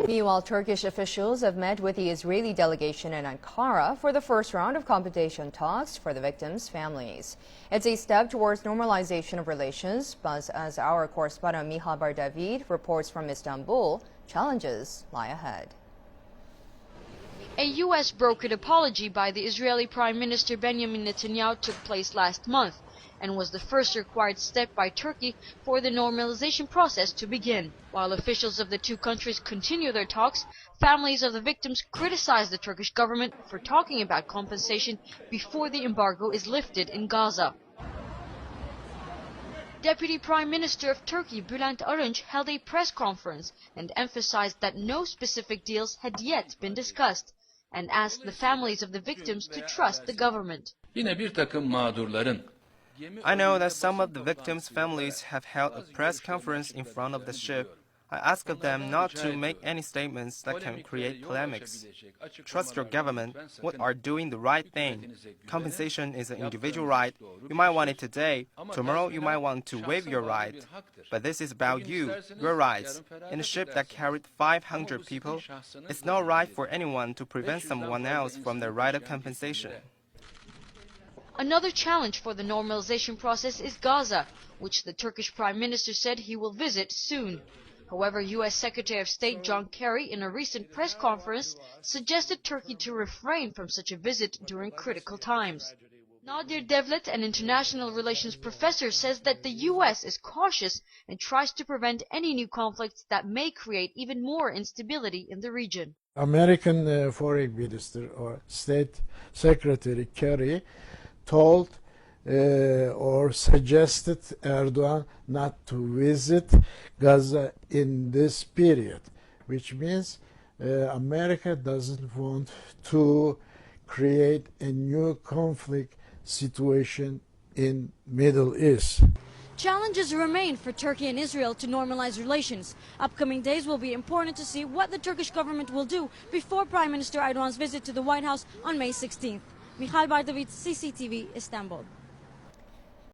Meanwhile, Turkish officials have met with the Israeli delegation in Ankara for the first round of compensation talks for the victims' families. It's a step towards normalization of relations, but as our correspondent Nadir Devlet reports from Istanbul, challenges lie ahead. A U.S. brokered apology by the Israeli Prime Minister Benjamin Netanyahu took place last month and was the first required step by Turkey for the normalization process to begin. While officials of the two countries continue their talks, families of the victims criticize the Turkish government for talking about compensation before the embargo is lifted in Gaza. Deputy Prime Minister of Turkey Bülent Arınç held a press conference and emphasized that no specific deals had yet been discussed, and asked the families of the victims to trust the government. I know that some of the victims' families have held a press conference in front of the ship. I ask of them not to make any statements that can create polemics. Trust your government. What are doing the right thing? Compensation is an individual right. You might want it today. Tomorrow you might want to waive your right. But this is about you, your rights. In a ship that carried 500 people, it's not right for anyone to prevent someone else from their right of compensation. Another challenge for the normalization process is Gaza, which the Turkish Prime Minister said he will visit soon. However, U.S. Secretary of State John Kerry, in a recent press conference, suggested Turkey to refrain from such a visit during critical times. Nadir Devlet, an international relations professor, says that the U.S. is cautious and tries to prevent any new conflicts that may create even more instability in the region. American Foreign Minister or State Secretary Kerry told or suggested Erdogan not to visit Gaza in this period, which means America doesn't want to create a new conflict situation in Middle East. Challenges remain for Turkey and Israel to normalize relations. Upcoming days will be important to see what the Turkish government will do before Prime Minister Erdogan's visit to the White House on May 16th. Nadir Devlet, CCTV, Istanbul.